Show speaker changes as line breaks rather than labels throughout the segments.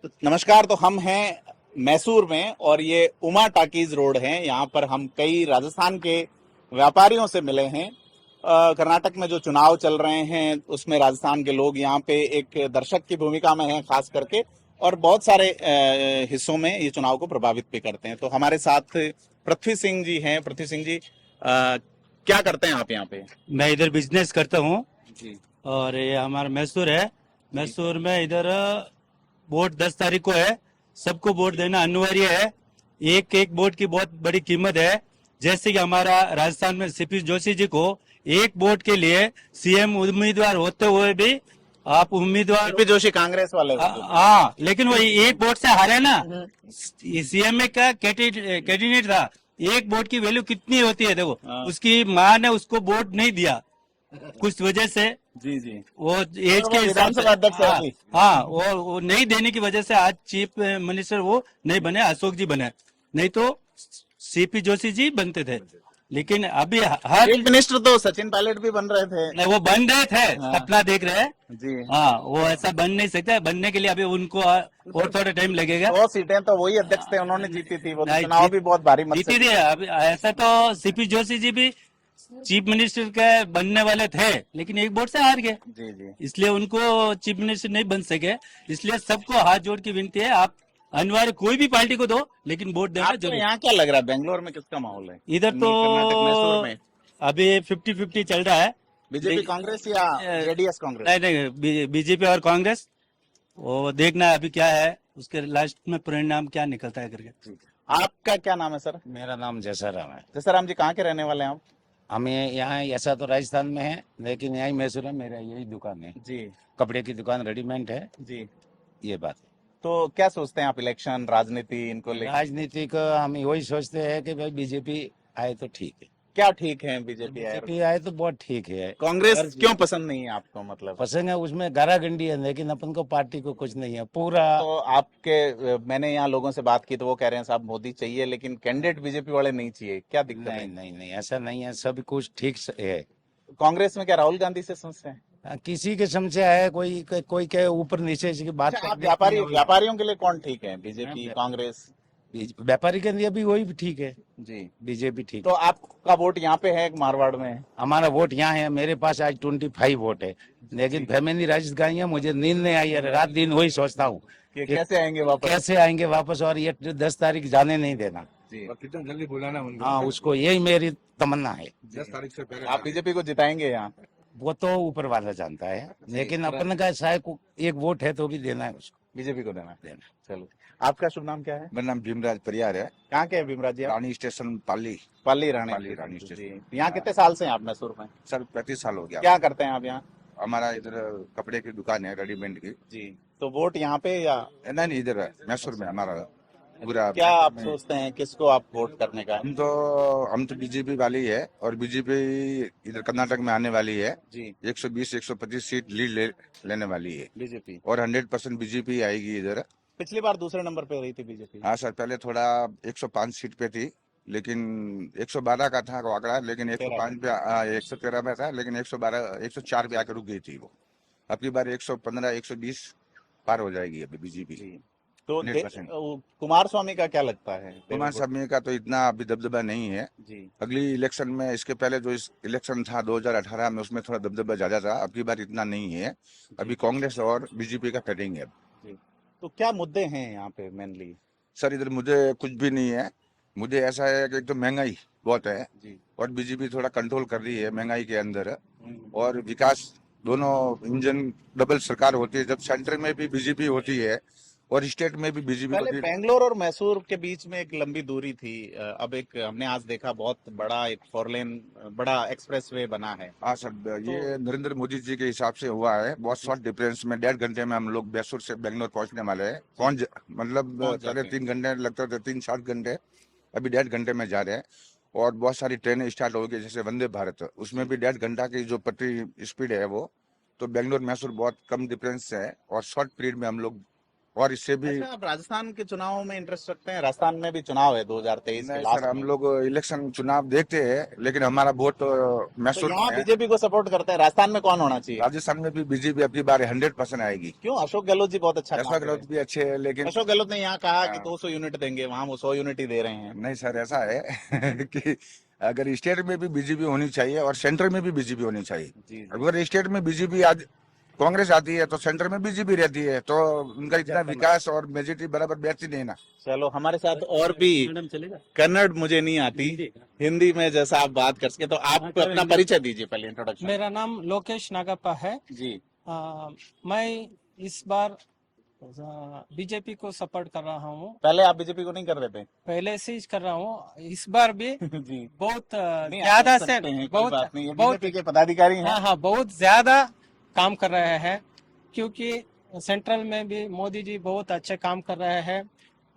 तो नमस्कार। तो हम हैं मैसूर में और ये उमा टाकीज रोड है। यहाँ पर हम कई राजस्थान के व्यापारियों से मिले हैं। कर्नाटक में जो चुनाव चल रहे हैं उसमें राजस्थान के लोग यहाँ पे एक दर्शक की भूमिका में हैं खास करके, और बहुत सारे हिस्सों में ये चुनाव को प्रभावित भी करते हैं। तो हमारे साथ पृथ्वी सिंह जी हैं। पृथ्वी सिंह जी, क्या करते हैं आप यहाँ पे?
मैं इधर बिजनेस करता हूँ
जी
और ये हमारा मैसूर है।
जी
मैसूर में इधर वोट 10 तारीख को है। सबको वोट देना अनिवार्य है। एक एक वोट की बहुत बड़ी कीमत है। जैसे कि हमारा राजस्थान में सीपी जोशी जी को एक वोट के लिए सीएम उम्मीदवार होते हुए भी आप उम्मीदवार
पी जोशी कांग्रेस वाले जो थे।
हाँ, लेकिन वो एक वोट से हारे ना। सीएम में का कैंडिडेट था। एक वोट की वैल्यू कितनी होती है देखो।
हाँ।
उसकी माँ ने उसको वोट नहीं दिया कुछ वजह से।
जी जी।
वो एज
और
के
वो
हिसाब से
विधानसभा अध्यक्ष है
हाँ,
अभी।
हाँ, वो नहीं देने की वजह से आज चीफ मिनिस्टर वो नहीं बने, अशोक जी बने। नहीं तो सीपी जोशी जी बनते थे। लेकिन अभी हर
चीफ मिनिस्टर तो सचिन पायलट भी बन रहे थे।
नहीं, वो बन रहे थे,
हाँ।
सपना देख रहे हैं।
जी।
हाँ, वो ऐसा बन नहीं सकता। बनने के लिए अभी उनको और थोड़ा टाइम लगेगा।
100 सीटें तो वही अध्यक्ष थे, उन्होंने जीती थी। वो तो
नहीं,
चुनाव भी बहुत भारी मत से
जीती थी। अभी ऐसा तो सीपी जोशी जी भी चीफ मिनिस्टर के बनने वाले थे, लेकिन एक वोट से हार गए।
जी जी।
इसलिए उनको चीफ मिनिस्टर नहीं बन सके। इसलिए सबको हाथ जोड़ की विनती है, आप अनिवार्य कोई भी पार्टी को दो, लेकिन वोट देना
आपको
जरूर।
यहाँ क्या लग रहा है, बेंगलोर में किसका माहौल है?
इधर तो
कर्नाटक मैसूर में
अभी 50-50 चल रहा है।
बीजेपी कांग्रेस या जेडीएस कांग्रेस?
नहीं नहीं, बीजेपी और कांग्रेस। वो देखना है अभी क्या है, उसके लास्ट में परिणाम क्या निकलता है करके।
जी। आपका क्या नाम है सर?
मेरा नाम जयसाराम है।
जसराम जी, कहाँ के रहने वाले हैं आप?
हमें यहाँ ऐसा तो राजस्थान में है, लेकिन यहाँ मैसूर में मेरा यही दुकान है।
जी
कपड़े की दुकान रेडीमेड है।
जी।
ये बात है।
तो क्या सोचते हैं आप, इलेक्शन राजनीति इनको लेकर?
राजनीति को हम वही सोचते हैं कि भाई बीजेपी आए तो ठीक है।
क्या ठीक है बीजेपी आए?
बीजेपी आए तो बहुत ठीक है।
कांग्रेस क्यों पसंद नहीं है आपको, मतलब?
पसंद है, उसमें गारागंडी है, लेकिन अपन को पार्टी को कुछ नहीं है पूरा।
तो आपके मैंने यहाँ लोगों से बात की तो वो कह रहे हैं साहब मोदी चाहिए, लेकिन कैंडिडेट बीजेपी वाले नहीं चाहिए। क्या दिक्कत
नहीं
है?
नहीं नहीं, ऐसा नहीं है, सब कुछ ठीक है।
कांग्रेस में क्या राहुल गांधी से समस्या है?
किसी के समस्या है, कोई के ऊपर नीचे इसकी बात
अच्छा, आप
करने की नहीं।
व्यापारियों के लिए कौन ठीक है, बीजेपी कांग्रेस?
व्यापारी के लिए भी वही ठीक है।
जी।
बीजेपी ठीक
तो
है।
आपका वोट यहाँ पे है, मारवाड़ में है?
हमारा वोट यहाँ है। मेरे पास आज 25 वोट है, लेकिन फैमिली राइस गाई है। मुझे नींद नहीं आई है, रात दिन वही सोचता हूँ
कि कैसे आएंगे वापस?
कैसे आएंगे वापस, और ये 10 तारीख जाने नहीं देना।
जी।
और कितना जल्दी बुलाना उनको।
हाँ, उसको यही मेरी तमन्ना है।
10 तारीख से पहले
आप बीजेपी को जिताएंगे यहाँ?
वो तो ऊपर वाला जानता है, लेकिन अपन का शायद एक वोट है तो भी देना है उसको।
बीजेपी को देना?
देना।
चलो, आपका शुभ नाम क्या है?
मेरा नाम भीमराज परियार है।
कहाँ के हैं भीमराज जी आप?
रानी स्टेशन पाली।
पाली
पाली रानी
जी।
स्टेशन।
यहाँ कितने साल से हैं आप मैसूर में?
सर 35 साल हो गया।
क्या करते हैं आप यहाँ?
हमारा इधर कपड़े की दुकान है, रेडीमेड की।
जी। तो वोट यहाँ पे या?
नहीं, इधर है मैसूर में हमारा पूरा।
क्या आप सोचते हैं किसको आप वोट करने का है?
हम तो बीजेपी वाली है, और बीजेपी इधर कर्नाटक में आने वाली है।
जी।
120-125 सीट लेने वाली है,
बीजेपी।
और 100% बीजेपी आएगी इधर।
पिछली बार दूसरे नंबर पे रही थी बीजेपी।
हाँ सर, पहले थोड़ा 105 सीट पे थी, लेकिन 112 का था आंकड़ा, लेकिन 105 पे 113 में था, लेकिन 112 104 पे आकर रुक गई थी वो। अब की बार 115 120 पार हो जाएगी अभी बीजेपी।
जी। तो
100%।
कुमार स्वामी का क्या लगता है?
कुमार स्वामी का तो इतना अभी दबदबा नहीं है।
जी।
अगली इलेक्शन में, इसके पहले जो इस इलेक्शन था 2018 में, उसमें थोड़ा दबदबा ज्यादा था। अब की बार इतना नहीं है। अभी कांग्रेस और बीजेपी का फाइटिंग है।
जी। तो क्या मुद्दे हैं यहाँ पे मेनली?
सर इधर मुझे कुछ भी नहीं है। मुझे ऐसा है कि एक तो महंगाई बहुत है,
जी।
और बीजेपी थोड़ा कंट्रोल कर रही है महंगाई के अंदर, और विकास दोनों इंजन डबल सरकार होती है, जब सेंटर में भी बीजेपी होती है और स्टेट में भी बीजेपी
पहले
होती है।
बेंगलोर और मैसूर के बीच में एक लंबी दूरी थी। अब एक हमने आज देखा बहुत बड़ा एक 4 लेन बड़ा एक्सप्रेसवे बना है।
हाँ सर, ये नरेंद्र मोदी जी के हिसाब से हुआ है। बहुत शॉर्ट डिफरेंस में 1.5 घंटे में हम लोग मैसूर से बेंगलोर पहुंचने वाले हैं। मतलब
पहुंच जाते
पहले 3 घंटे लगते थे, 3-7 घंटे, अभी 1.5 घंटे में जा रहे हैं। और बहुत सारी ट्रेनें स्टार्ट हो गई, जैसे वंदे भारत, उसमें भी 1.5 घंटा की जो पटरी स्पीड है वो। तो बेंगलोर मैसूर बहुत कम डिफरेंस है, और शॉर्ट पीरियड में हम लोग और इससे भी
अच्छा, आप राजस्थान के चुनाव में इंटरेस्ट रखते हैं? राजस्थान में भी चुनाव है 2023 के
नहीं
लास्ट
सर, हम
में।
लोग इलेक्शन चुनाव देखते हैं, लेकिन हमारा वोट
तो
मैसूर
यहाँ
में है।
बीजेपी को सपोर्ट करते हैं, राजस्थान में कौन होना चाहिए?
राजस्थान में भी बीजेपी अपनी बार 100% आएगी।
क्यों? अशोक गहलोत जी बहुत अच्छा काम
अशोक
कर रहे
गहलोत भी अच्छे है, लेकिन
हैं। अशोक गहलोत ने यहाँ कहा कि
हाँ,
200 यूनिट देंगे, वहां वो 100 यूनिट ही दे रहे हैं।
नहीं सर, ऐसा है कि अगर स्टेट में भी बीजेपी होनी चाहिए और सेंटर में भी बीजेपी होनी चाहिए।
जी जी।
अगर स्टेट में बीजेपी आज कांग्रेस आती है तो सेंटर में बीजेपी रहती है, तो उनका इतना विकास और मेजोरिटी बराबर बैठती नहीं ना।
चलो, हमारे साथ और भी, कन्नड़ मुझे नहीं आती, हिंदी में जैसा आप बात कर सके तो आप अपना परिचय दीजिए, पहले इंट्रोडक्शन।
मेरा नाम लोकेश नागप्पा है।
जी।
मैं इस बार बीजेपी को सपोर्ट कर रहा हूँ।
पहले आप बीजेपी को नहीं कर रहे थे?
पहले से ही कर रहा हूँ, इस बार भी
जी।
बहुत
नहीं, आप
ज्यादा
कर
से
सकते हैं, कोई
बहुत
बात नहीं, ये
बहुत
बीजेपी के पदाधिकारी हैं।
हाँ हाँ बहुत ज्यादा काम कर रहे हैं, क्योंकि सेंट्रल में भी मोदी जी बहुत अच्छे काम कर रहे हैं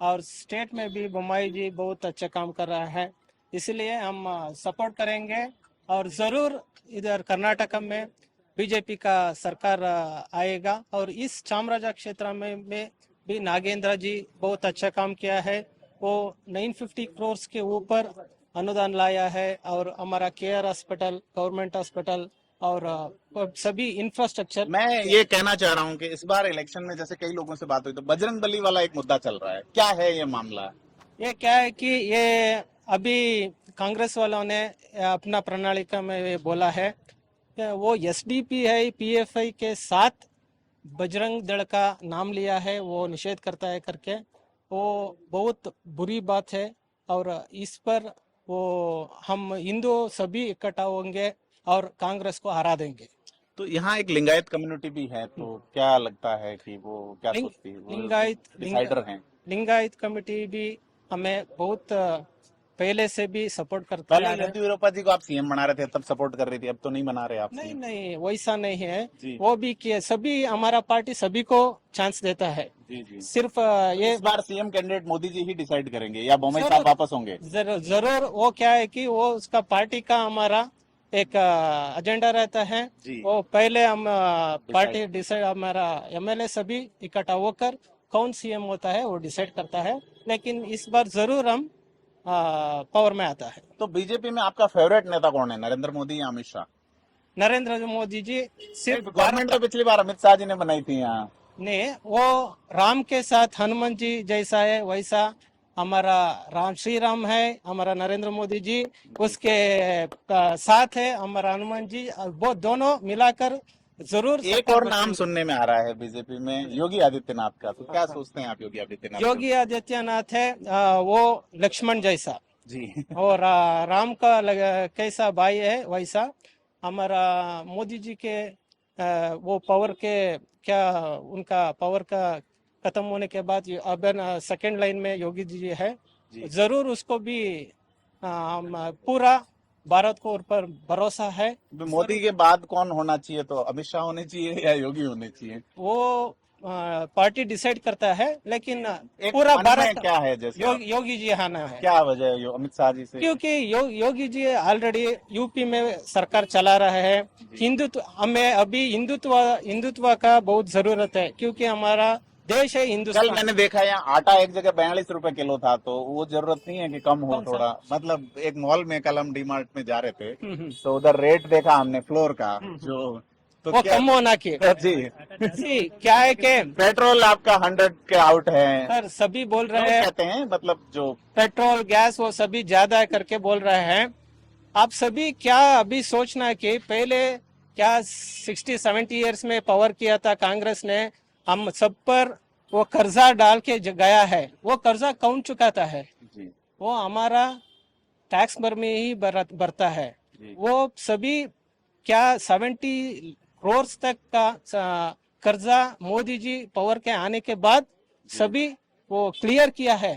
और स्टेट में भी बोम्मई जी बहुत अच्छे काम कर रहे हैं। इसलिए हम सपोर्ट करेंगे और जरूर इधर कर्नाटक में बीजेपी का सरकार आएगा। और इस चामराजा क्षेत्र में भी नागेंद्र जी बहुत अच्छा काम किया है। वो 950 करोड़ के ऊपर अनुदान लाया है और हमारा केयर हॉस्पिटल, गवर्नमेंट हॉस्पिटल और सभी इंफ्रास्ट्रक्चर।
मैं ये कहना चाह रहा हूँ कि इस बार इलेक्शन में जैसे कई लोगों से बात हुई तो बजरंग बली वाला एक मुद्दा चल रहा है, क्या है ये मामला?
ये क्या है कि ये अभी कांग्रेस वालों ने अपना प्रणालिका में ये बोला है कि वो एसडीपी है, पीएफआई के साथ बजरंग दल का नाम लिया है, वो निषेध करता है करके। वो बहुत बुरी बात है और इस पर वो हम हिंदू सभी इकट्ठा होंगे और कांग्रेस को हरा देंगे।
तो यहाँ एक लिंगायत कम्युनिटी भी है, तो क्या लगता है कि वो क्या सोचती है? वो डिसाइडर हैं।
लिंगायत कमेटी भी हमें बहुत पहले से भी सपोर्ट करता
पहले
है।
येदियुरप्पा जी को आप सीएम बना रहे थे, तब सपोर्ट कर रही थी, अब तो नहीं बना रहे आप
नहीं
CM?
नहीं वैसा नहीं है।
जी।
वो भी किए, सभी हमारा पार्टी सभी को चांस देता है।
जी जी।
सिर्फ ये
इस बार सीएम कैंडिडेट मोदी जी ही डिसाइड करेंगे या बोम्मई
जरूर।
साहब वापस होंगे?
जरूर वो क्या है कि वो उसका पार्टी का हमारा एक एजेंडा रहता है।
जी।
वो पहले हम पार्टी डिसाइड, हमारा एमएलए सभी इकट्ठा होकर कौन सीएम होता है वो डिसाइड करता है। लेकिन इस बार जरूर हम पावर में आता है।
तो बीजेपी में आपका फेवरेट नेता कौन है, नरेंद्र मोदी या अमित शाह?
नरेंद्र मोदी जी सिर्फ
गवर्नमेंट तो पिछली बार अमित शाह जी ने बनाई थी यहाँ।
ने वो राम के साथ हनुमान जी जैसा है, वैसा हमारा राम श्री राम है, हमारा नरेंद्र मोदी जी उसके साथ है हमारा हनुमान जी। वो दोनों मिलाकर जरूर
एक और नाम सुनने में आ रहा है बीजेपी में, योगी आदित्यनाथ का, तो क्या सोचते हैं आप योगी आदित्यनाथ?
योगी आदित्यनाथ है वो लक्ष्मण जैसा
जी।
और राम का कैसा भाई है वैसा हमारा मोदी जी के वो पावर के क्या उनका पावर का खत्म होने के बाद अब सेकंड लाइन में योगी जी है। जरूर उसको भी पूरा भारत को ऊपर भरोसा है।
मोदी के बाद कौन होना चाहिए, तो अमित शाह होने चाहिए या योगी होने चाहिए?
वो पार्टी डिसाइड करता है, लेकिन
एक
पूरा
मन में
भारत
क्या है जैसे
योगी जी आना है।
क्या वजह है अमित शाह जी से?
क्योंकि योगी जी ऑलरेडी यूपी में सरकार चला रहा है। हिंदुत्व, हमें अभी हिंदुत्व का बहुत जरूरत है, क्योंकि हमारा देश है
कल
हिंदुस्तान।
मैंने देखा यहाँ आटा एक जगह 42 रुपए किलो था, तो वो जरूरत नहीं है कि कम हो थोड़ा? मतलब एक मॉल में कल हम डीमार्ट में जा रहे थे तो उधर रेट देखा हमने फ्लोर का, जो तो
वो
क्या
कम होना की
जी
जी क्या है कि
पेट्रोल आपका 100 के आउट है,
सर सभी बोल
क्या
रहे हैं
कहते हैं, मतलब जो
पेट्रोल गैस वो सभी ज्यादा करके बोल रहे हैं। आप सभी क्या अभी सोचना कि पहले क्या 60-70 इयर्स में पावर किया था कांग्रेस ने, हम सब पर वो कर्जा डाल के गया है। वो कर्जा कौन चुकाता है?
जी
वो हमारा टैक्स भर में ही भरता है। वो सभी क्या 70 करोड़ तक का कर्जा मोदी जी पावर के आने के बाद सभी वो क्लियर किया है।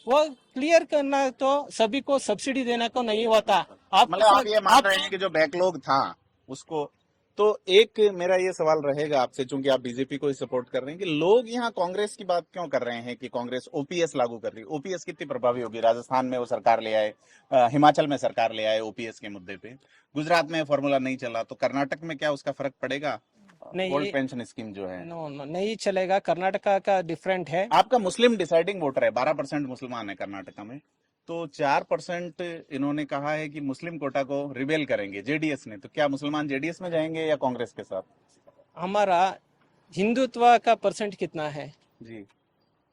वो क्लियर करना तो सभी को सब्सिडी देना को नहीं होता।
मतलब आप ये मान रहे हैं कि जो बैकलॉग था उसको, तो एक मेरा ये सवाल रहेगा आपसे, चूंकि आप बीजेपी को ही सपोर्ट कर रहे हैं, कि लोग यहाँ कांग्रेस की बात क्यों कर रहे हैं कि कांग्रेस ओपीएस लागू कर रही है? ओपीएस कितनी प्रभावी होगी? राजस्थान में वो सरकार ले आए, हिमाचल में सरकार ले आए ओपीएस के मुद्दे पे, गुजरात में फॉर्मूला नहीं चला, तो कर्नाटक में क्या उसका फर्क पड़ेगा?
नहीं,
ओल्ड
ये-
पेंशन स्कीम जो है?
नो नो नहीं चलेगा, कर्नाटका का डिफरेंट है।
आपका मुस्लिम डिसाइडिंग वोटर है, 12% मुसलमान है कर्नाटका में, तो 4% इन्होंने कहा है कि मुस्लिम कोटा को रिबेल करेंगे जेडीएस ने, तो क्या मुसलमान जेडीएस में जाएंगे या कांग्रेस के साथ?
हमारा हिंदुत्व का परसेंट कितना है?
जी,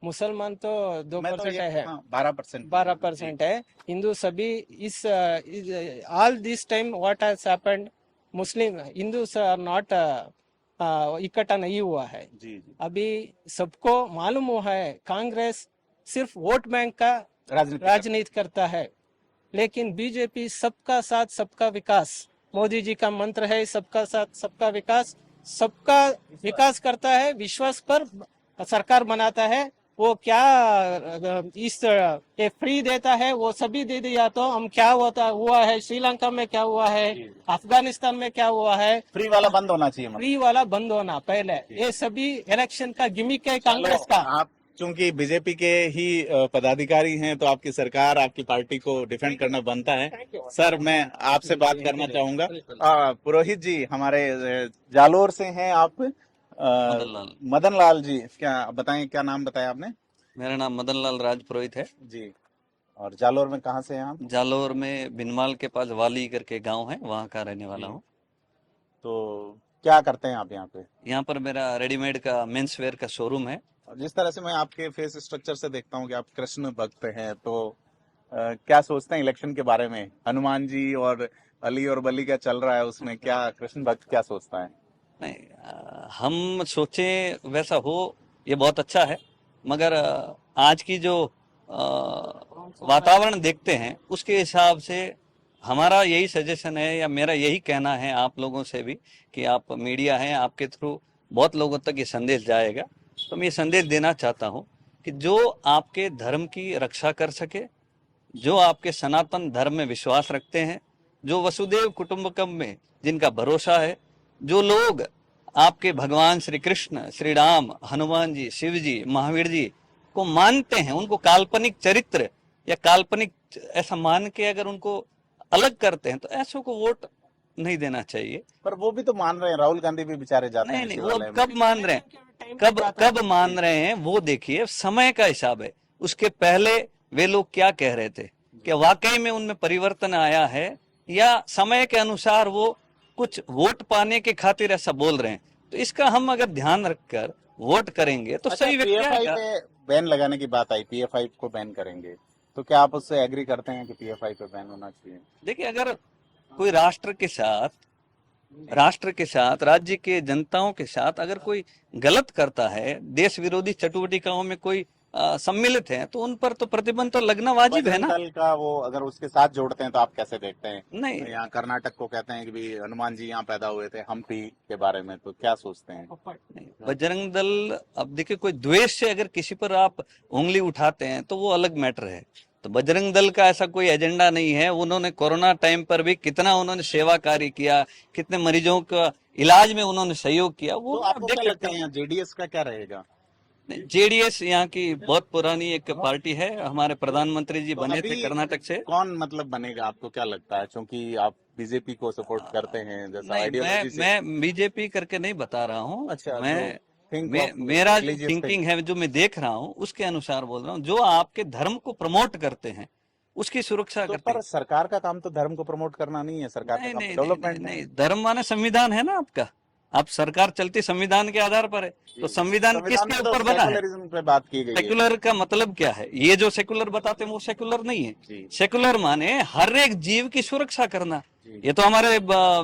मुसलमान तो दो
मैं तो
परसेंट
ये
है,
12%।
12% है। हिंदू सभी इस all this time what has happened, Muslim Hindus are not इकट्ठा नहीं हुआ है।
जी जी,
अभी सबको मालूम हुआ है कांग्रेस सिर्फ वोट बैंक का
राजनीति
राजनीति करता है, लेकिन बीजेपी सबका साथ सबका विकास, मोदी जी का मंत्र है सबका साथ सबका विकास, सबका विकास करता है, विश्वास पर सरकार बनाता है। वो क्या इस ये फ्री देता है वो सभी दे दिया तो हम क्या होता हुआ है, श्रीलंका में क्या हुआ है, अफगानिस्तान में क्या हुआ है,
फ्री वाला बंद होना चाहिए मतलब।
फ्री वाला बंद होना पहले। ये सभी इलेक्शन का गिमिक है कांग्रेस का।
आप चूंकि बीजेपी के ही पदाधिकारी हैं तो आपकी सरकार, आपकी पार्टी को डिफेंड करना बनता है। सर, मैं आपसे बात करना चाहूंगा। पुरोहित जी हमारे जालोर से हैं आप।
मदन लाल।
मदन लाल जी, क्या बताएं, क्या नाम बताया आपने?
मेरा नाम मदन लाल राजपुरोहित है।
जी, और जालोर में कहाँ से हैं आप?
जालोर में भिनमाल के पास वाली करके गांव है, वहाँ का रहने वाला हूँ।
तो क्या करते हैं आप यहाँ पे?
यहाँ पर मेरा रेडीमेड का मेंस वेयर का शोरूम है।
और जिस तरह से मैं आपके फेस स्ट्रक्चर से देखता हूँ कि आप कृष्ण भक्त हैं, तो क्या सोचते हैं इलेक्शन के बारे में? हनुमान जी और अली और बली का चल रहा है, उसमें क्या कृष्ण भक्त क्या सोचता है?
नहीं, हम सोचे वैसा हो ये बहुत अच्छा है, मगर आज की जो वातावरण देखते हैं उसके हिसाब से हमारा यही सजेशन है या मेरा यही कहना है आप लोगों से भी कि आप मीडिया हैं, आपके थ्रू बहुत लोगों तक ये संदेश जाएगा। तो मैं ये संदेश देना चाहता हूँ कि जो आपके धर्म की रक्षा कर सके, जो आपके सनातन धर्म में विश्वास रखते हैं, जो वसुदेव कुटुंबकम में जिनका भरोसा है, जो लोग आपके भगवान श्री कृष्ण, श्री राम, हनुमान जी, शिव जी, महावीर जी को मानते हैं, उनको काल्पनिक चरित्र या काल्पनिक ऐसा मान के अगर उनको अलग करते हैं तो ऐसों को वोट नहीं देना चाहिए।
पर वो भी तो मान रहे हैं, राहुल गांधी भी बेचारे जाते
नहीं
हैं
नहीं,
शिवालय
वो
में।
कब मान रहे हैं, कब मान रहे हैं वो देखिए, समय का हिसाब है। उसके पहले वे लोग क्या कह रहे थे, कि वाकई में उनमें परिवर्तन आया है या समय के अनुसार वो कुछ वोट पाने के खातिर ऐसा बोल रहे हैं। तो इसका हम अगर ध्यान रखकर वोट करेंगे तो
अच्छा,
सही व्यक्ति
पीएफआई
आएगा।
पे बैन लगाने की बात आई, पीएफआई को बैन करेंगे, तो क्या आप उससे एग्री करते हैं कि पीएफआई पे बैन होना चाहिए?
देखिए, अगर कोई राष्ट्र के साथ राज्य के जनताओं के साथ अगर कोई गलत करता है, देश विरोधी चटुवटिकाओं में कोई सम्मिलित है, तो उन पर तो प्रतिबंध तो लगना वाजिब है
बजरंग
ना।
दल का वो अगर उसके साथ जोड़ते हैं तो आप कैसे देखते हैं?
नहीं
यहाँ कर्नाटक को कहते हैं कि भी हनुमान जी यहाँ पैदा हुए थे, हम्पी के बारे में तो क्या सोचते हैं?
नहीं, बजरंग दल, अब देखिए, कोई द्वेष से अगर किसी पर आप उंगली उठाते हैं तो वो अलग मैटर है। तो बजरंग दल का ऐसा कोई एजेंडा नहीं है। उन्होंने कोरोना टाइम पर भी कितना उन्होंने सेवा कार्य किया, कितने मरीजों का इलाज में उन्होंने सहयोग किया, वो
तो
आप
आपको
देख
क्या लगता
सकते
है यहाँ जेडीएस का क्या रहेगा?
हैं। जेडीएस यहाँ की बहुत पुरानी एक पार्टी है, हमारे प्रधानमंत्री जी
तो
बने थे
अभी
कर्नाटक से।
कौन मतलब बनेगा, आपको क्या लगता है? क्योंकि आप बीजेपी को सपोर्ट करते हैं, जैसा
नहीं,
आइडियोलॉजी से।
मैं बीजेपी करके नहीं बता रहा हूँ।
अच्छा,
मैं
think of
मेरा जो
religious
थिंकिंग है, जो मैं देख रहा हूँ उसके अनुसार बोल रहा हूँ। जो आपके धर्म को प्रमोट करते हैं उसकी सुरक्षा
तो
करते
पर
हैं।
सरकार का काम तो धर्म को प्रमोट करना नहीं है, सरकार का
नहीं
काम
नहीं
डेवलपमेंट
नहीं,
है।
नहीं, धर्म माने संविधान है ना आपका। आप सरकार चलती संविधान के आधार पर है, तो संविधान किसके
में तो
ऊपर बना है?
सेकुलरिज्म पे बात की गई है।
सेकुलर का मतलब क्या है? ये जो सेकुलर बताते हैं वो सेकुलर नहीं है।
जी।
सेकुलर माने हर एक जीव की सुरक्षा करना।
जी।
ये तो हमारे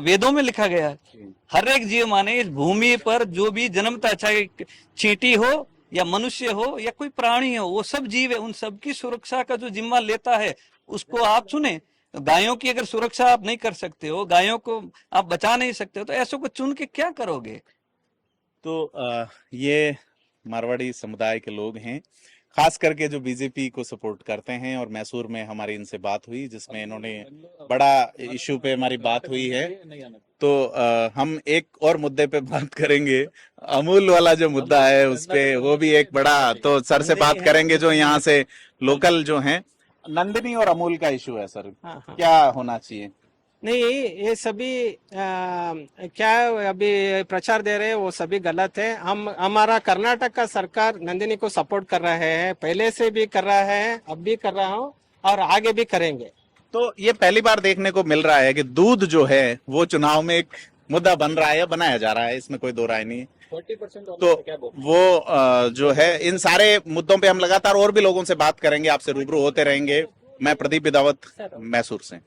वेदों में लिखा गया है।
जी।
हर एक जीव माने इस भूमि पर जो भी जन्मता, चाहे चींटी हो या मनुष्य हो या कोई प्राणी हो, वो सब जीव है, उन सबकी सुरक्षा का जो जिम्मा लेता है उसको आप चुने। गायों की अगर सुरक्षा आप नहीं कर सकते हो, गायों को आप बचा नहीं सकते हो, तो ऐसों को चुन के क्या करोगे?
तो ये मारवाड़ी समुदाय के लोग हैं, खास करके जो बीजेपी को सपोर्ट करते हैं, और मैसूर में हमारी इनसे बात हुई जिसमें इन्होंने बड़ा इशू पे हमारी बात हुई है। तो हम एक और मुद्दे पे बात करेंगे, अमूल वाला जो मुद्दा है उस पे, वो भी एक बड़ा, तो सर से बात करेंगे जो यहाँ से लोकल जो हैं। नंदिनी और अमूल का इशू है सर,
हाँ, हाँ।
क्या होना चाहिए?
नहीं, ये सभी क्या अभी प्रचार दे रहे हैं वो सभी गलत है। हमारा कर्नाटक का सरकार नंदिनी को सपोर्ट कर रहा है, पहले से भी कर रहा है, अब भी कर रहा हूँ और आगे भी करेंगे।
तो ये पहली बार देखने को मिल रहा है कि दूध जो है वो चुनाव में एक मुद्दा बन रहा है या बनाया जा रहा है, इसमें कोई दो राय नहीं है।
40%
तो वो जो है इन सारे मुद्दों पे हम लगातार और भी लोगों से बात करेंगे, आपसे रूबरू होते रहेंगे। मैं प्रदीप बिदावत, मैसूर से।